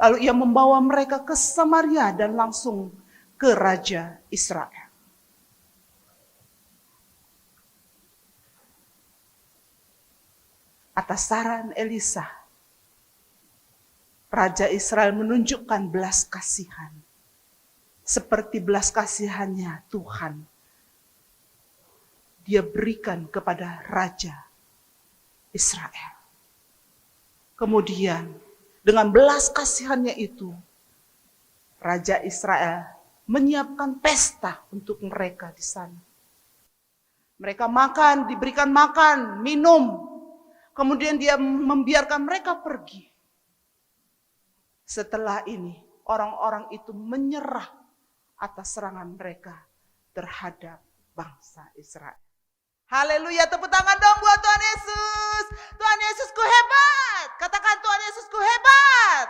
Lalu ia membawa mereka ke Samaria dan langsung ke Raja Israel. Atas saran Elisa, Raja Israel menunjukkan belas kasihan. Seperti belas kasihannya Tuhan. Dia berikan kepada Raja Israel. Kemudian dengan belas kasihannya itu, Raja Israel menyiapkan pesta untuk mereka di sana. Mereka makan, diberikan makan, minum. Kemudian dia membiarkan mereka pergi. Setelah ini, orang-orang itu menyerah atas serangan mereka terhadap bangsa Israel. Haleluya, tepuk tangan dong buat Tuhan Yesus. Tuhan Yesusku hebat. Katakan Tuhan Yesusku hebat.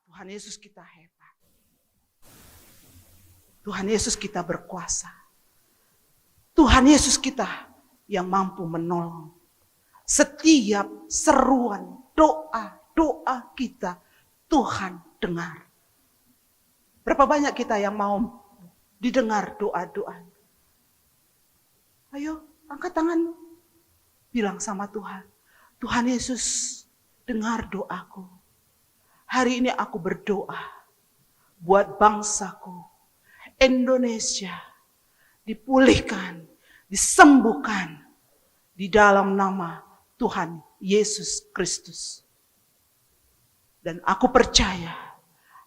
Tuhan Yesus kita hebat. Tuhan Yesus kita berkuasa. Tuhan Yesus kita yang mampu menolong. Setiap seruan doa kita Tuhan dengar. Berapa banyak kita yang mau didengar doa-doa? Ayo angkat tanganmu. Bilang sama Tuhan. Tuhan Yesus dengar doaku. Hari ini aku berdoa buat bangsaku Indonesia dipulihkan, disembuhkan di dalam nama Tuhan Yesus Kristus. Dan aku percaya,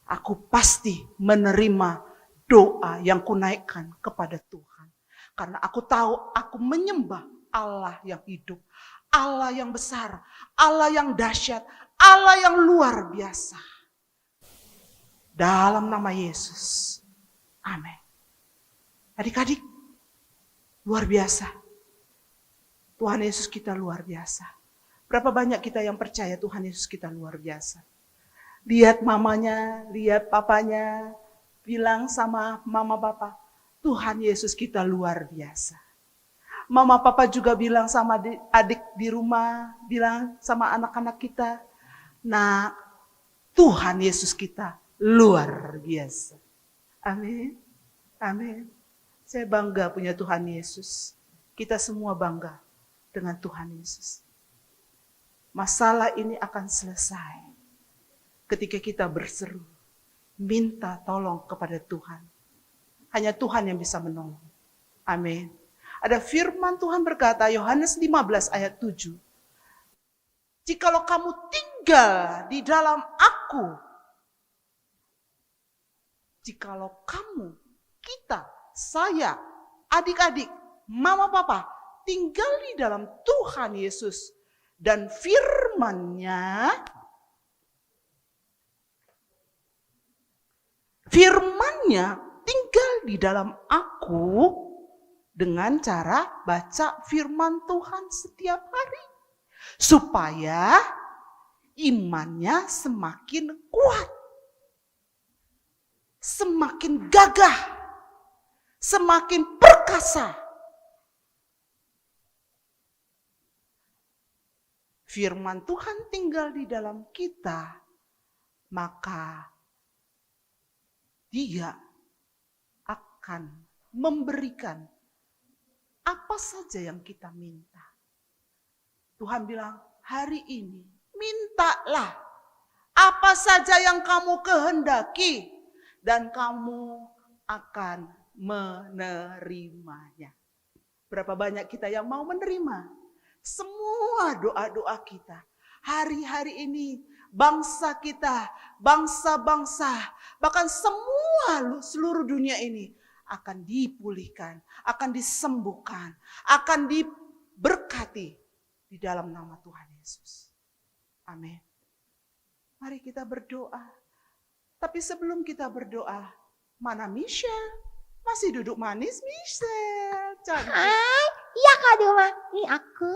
aku pasti menerima doa yang kunaikkan kepada Tuhan. Karena aku tahu aku menyembah Allah yang hidup, Allah yang besar, Allah yang dahsyat, Allah yang luar biasa. Dalam nama Yesus. Amin. Adik-adik, luar biasa. Tuhan Yesus kita luar biasa. Berapa banyak kita yang percaya Tuhan Yesus kita luar biasa. Lihat mamanya, lihat papanya, bilang sama mama papa, Tuhan Yesus kita luar biasa. Mama papa juga bilang sama adik di rumah, bilang sama anak-anak kita, nah Tuhan Yesus kita luar biasa. Amin, amin. Saya bangga punya Tuhan Yesus. Kita semua bangga dengan Tuhan Yesus. Masalah ini akan selesai ketika kita berseru, minta tolong kepada Tuhan. Hanya Tuhan yang bisa menolong. Amin. Ada firman Tuhan berkata, Yohanes 15 ayat 7. Jikalau kamu tinggal di dalam aku, jikalau kita saya, adik-adik, mama papa tinggal di dalam Tuhan Yesus dan firman-Nya tinggal di dalam aku dengan cara baca firman Tuhan setiap hari supaya imannya semakin kuat, semakin gagah, semakin perkasa. Firman Tuhan tinggal di dalam kita, maka Dia akan memberikan apa saja yang kita minta. Tuhan bilang, hari ini mintalah apa saja yang kamu kehendaki dan kamu akan menerimanya. Berapa banyak kita yang mau menerima semua doa-doa kita. Hari-hari ini bangsa kita, bangsa-bangsa, bahkan seluruh dunia ini akan dipulihkan, akan disembuhkan, akan diberkati di dalam nama Tuhan Yesus. Amin. Mari kita berdoa. Tapi sebelum kita berdoa, mana Michelle? Masih duduk manis, Michelle. Cantik. Hai, iya Kak Duma, ini aku.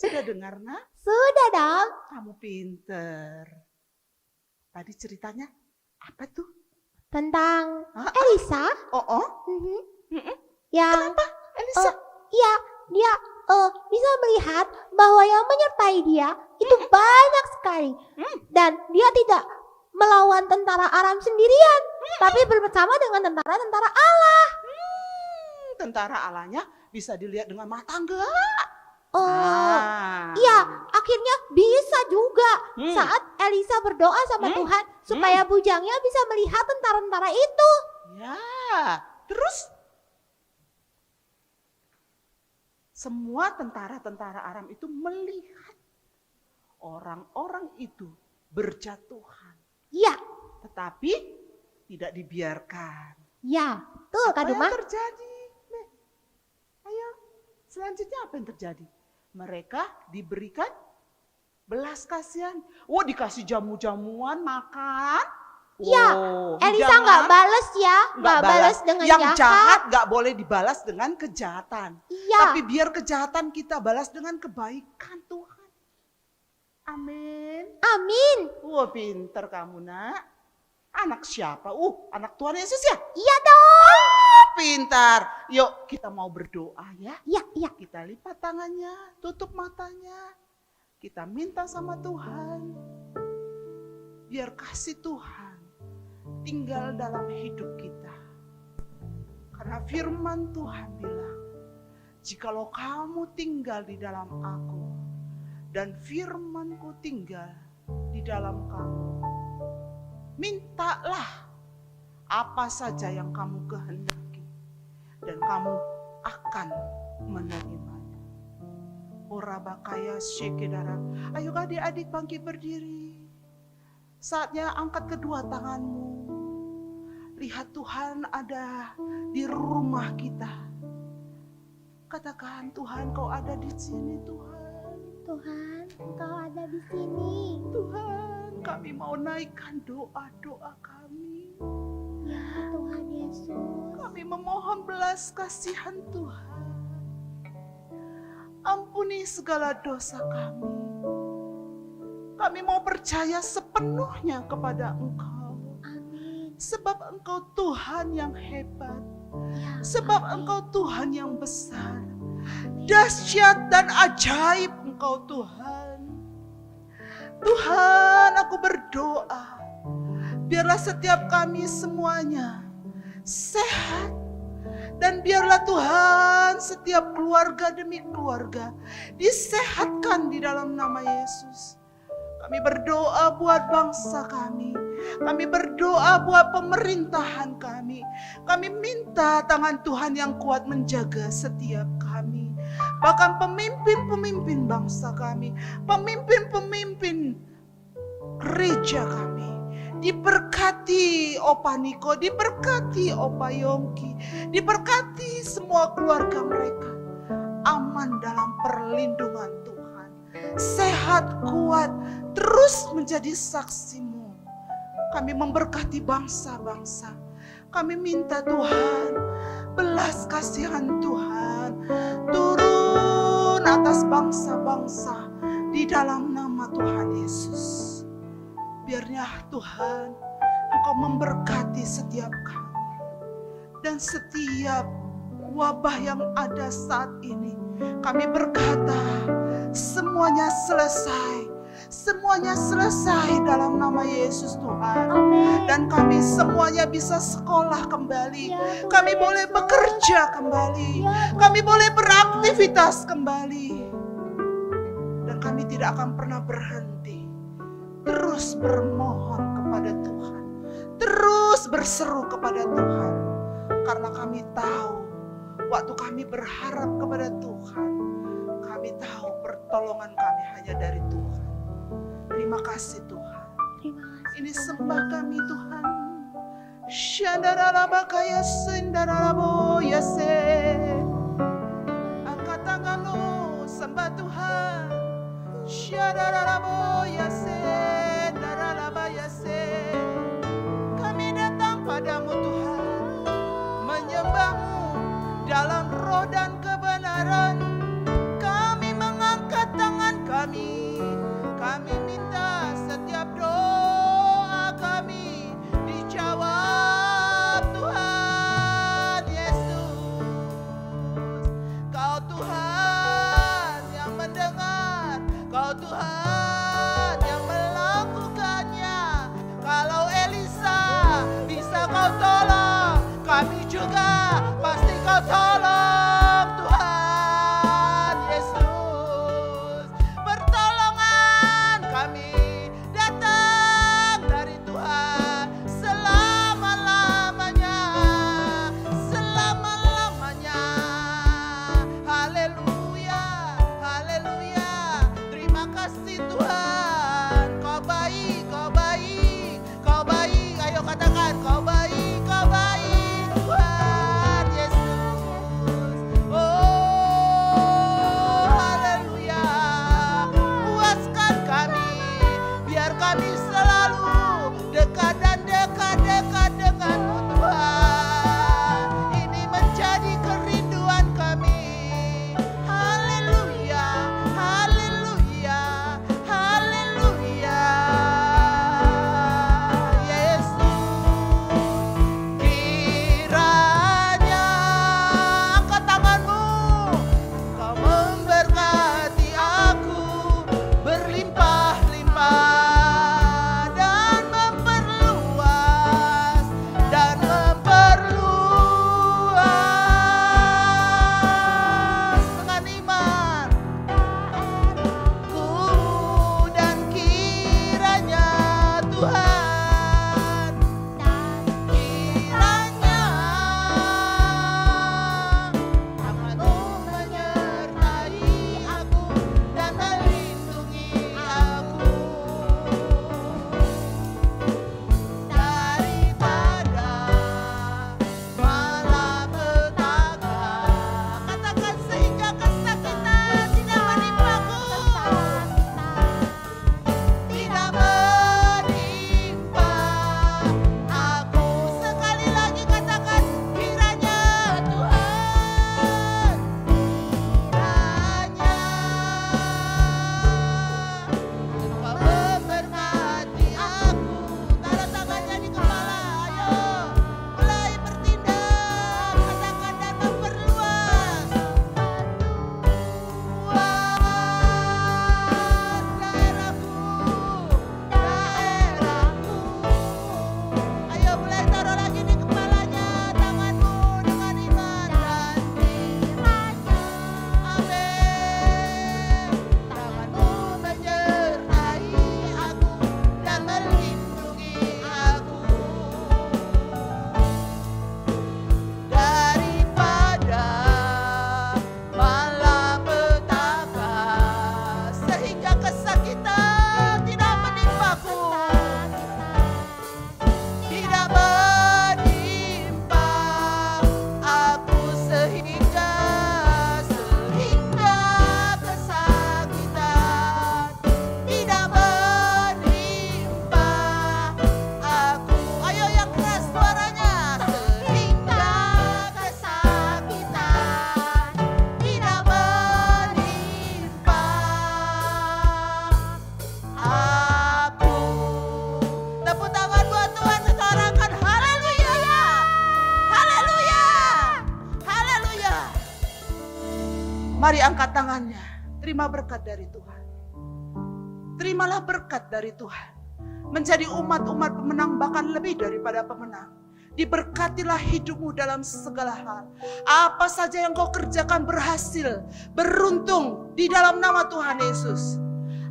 Sudah dengar, Nak? Sudah dong. Kamu pinter. Tadi ceritanya apa tuh? Tentang Hah? Elisa. Oh, Yang kenapa Elisa? iya, dia bisa melihat bahwa yang menyertai dia itu banyak sekali. Dan dia tidak melawan tentara Aram sendirian, tapi bersama dengan tentara-tentara Allah. Tentara Allahnya bisa dilihat dengan mata enggak? Iya, akhirnya bisa juga saat Elisa berdoa sama Tuhan supaya bujangnya bisa melihat tentara-tentara itu. Ya, terus semua tentara-tentara Aram itu melihat orang-orang itu berjatuhan. Iya, Tetapi tidak dibiarkan. ya, betul Kak Apa Duma. yang terjadi? Nih, ayo, selanjutnya apa yang terjadi? Mereka diberikan belas kasihan. Dikasih jamu-jamuan, makan. Iya, Elisa nggak balas ya, nggak balas dengan yang jahat. jahat nggak boleh dibalas dengan kejahatan. Iya. Tapi biar kejahatan kita balas dengan kebaikan Tuhan. Amin. Amin. Wah, pinter kamu, Nak. Anak siapa? Anak Tuhan Yesus ya? Iya dong. Pintar. Yuk kita mau berdoa ya. Iya, iya. Kita lipat tangannya, tutup matanya. Kita minta sama Tuhan. Biar kasih Tuhan tinggal dalam hidup kita. Karena firman Tuhan bilang, jikalau kamu tinggal di dalam aku, dan firman-Ku tinggal di dalam kamu, mintalah apa saja yang kamu kehendaki, dan kamu akan menerimanya. Orabakaya syekedara. Ayo adik-adik bangkit berdiri. Saatnya angkat kedua tanganmu. Lihat Tuhan ada di rumah kita. Katakan, Tuhan Kau ada di sini Tuhan. Tuhan, Engkau ada di sini. Tuhan, kami mau naikkan doa-doa kami. Ya Tuhan Yesus. Kami memohon belas kasihan Tuhan. Ampuni segala dosa kami. Kami mau percaya sepenuhnya kepada Engkau. Amin. Sebab Engkau Tuhan yang hebat. Ya, Sebab amin. Engkau Tuhan yang besar. Amin. Dahsyat dan ajaib Engkau Tuhan. Tuhan, aku berdoa. Biarlah setiap kami semuanya sehat. Dan biarlah Tuhan setiap keluarga demi keluarga disehatkan di dalam nama Yesus. Kami berdoa buat bangsa kami. Kami berdoa buat pemerintahan kami. Kami minta tangan Tuhan yang kuat menjaga setiap kami. Bahkan pemimpin-pemimpin bangsa kami. Pemimpin-pemimpin gereja kami. Diberkati Opa Niko, diberkati Opa Yongki, diberkati semua keluarga mereka. Aman dalam perlindungan Tuhan. Sehat, kuat, terus menjadi saksi-Mu. Kami memberkati bangsa-bangsa. Kami minta Tuhan, belas kasihan Tuhan turun atas bangsa-bangsa di dalam nama Tuhan Yesus. Biarnya Tuhan, Engkau memberkati setiap kami. Dan setiap wabah yang ada saat ini, kami berkata, semuanya selesai. Semuanya selesai dalam nama Yesus Tuhan. Amin. Dan kami semuanya bisa sekolah kembali. Ya, Tuhan Kami boleh Yesus. bekerja kembali. Ya, Tuhan Kami boleh beraktivitas kembali. Dan kami tidak akan pernah berhenti. Terus bermohon kepada Tuhan. Terus berseru kepada Tuhan. Karena kami tahu, waktu kami berharap kepada Tuhan, kami tahu pertolongan kami hanya dari Tuhan. Terima kasih Tuhan. Terima kasih. Ini sembah kami Tuhan. Shandarabakaya sendarabo yase. Angkat tanganmu, sembah Tuhan. Shandarabo yase, daralaba yase. Kami datang padamu Tuhan, menyembahmu dalam roh dan kebenaran. Kami mengangkat tangan kami. Kami minta setiap doa kami dijawab Tuhan Yesus. Mari angkat tangannya. Terima berkat dari Tuhan. Terimalah berkat dari Tuhan. Menjadi umat-umat pemenang, bahkan lebih daripada pemenang. Diberkatilah hidupmu dalam segala hal. Apa saja yang kau kerjakan berhasil, beruntung di dalam nama Tuhan Yesus.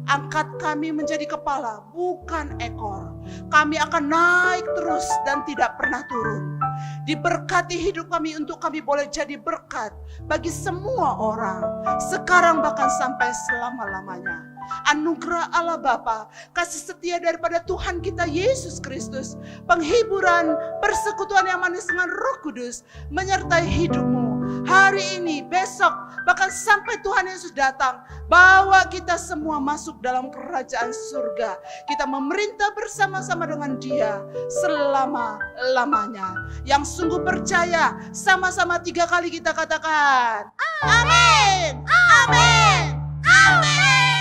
Angkat kami menjadi kepala, bukan ekor. Kami akan naik terus dan tidak pernah turun. Diberkati hidup kami untuk kami boleh jadi berkat bagi semua orang. Sekarang bahkan sampai selama-lamanya. Anugerah Allah Bapa, kasih setia daripada Tuhan kita Yesus Kristus, penghiburan, persekutuan yang manis dengan Roh Kudus menyertai hidupmu hari ini, besok, bahkan sampai Tuhan Yesus datang. Bawa kita semua masuk dalam kerajaan surga. Kita memerintah bersama-sama dengan Dia selama-lamanya. Yang sungguh percaya, sama-sama 3 kali kita katakan, amin, amin, amin.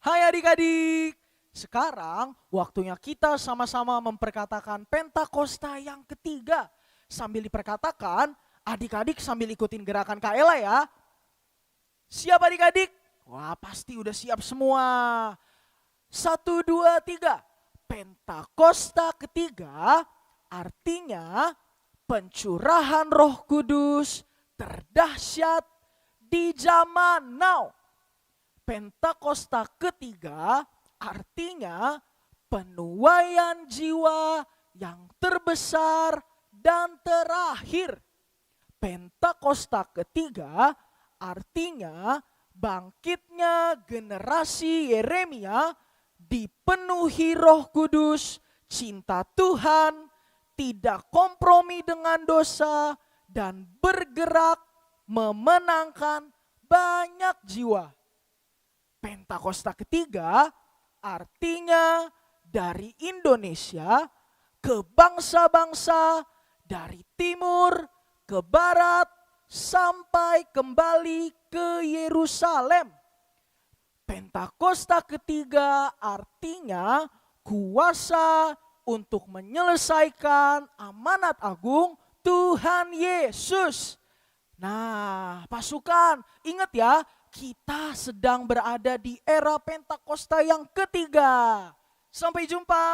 Hai adik-adik, sekarang waktunya kita sama-sama memperkatakan Pentakosta yang ketiga. Sambil diperkatakan, adik-adik sambil ikutin gerakan Kak Ella ya. Siap adik-adik? Wah, pasti udah siap semua. 1, 2, 3. Pentakosta ketiga artinya pencurahan Roh Kudus terdahsyat di zaman now. Pentakosta ketiga artinya penuaian jiwa yang terbesar dan terakhir. Pentakosta ketiga artinya bangkitnya generasi Yeremia dipenuhi Roh Kudus, cinta Tuhan, tidak kompromi dengan dosa, dan bergerak memenangkan banyak jiwa. Pentakosta ketiga artinya dari Indonesia ke bangsa-bangsa, dari timur ke barat, sampai kembali ke Yerusalem. Pentakosta ketiga artinya kuasa untuk menyelesaikan amanat agung Tuhan Yesus. Nah, pasukan, ingat ya, kita sedang berada di era Pentakosta yang ketiga. Sampai jumpa.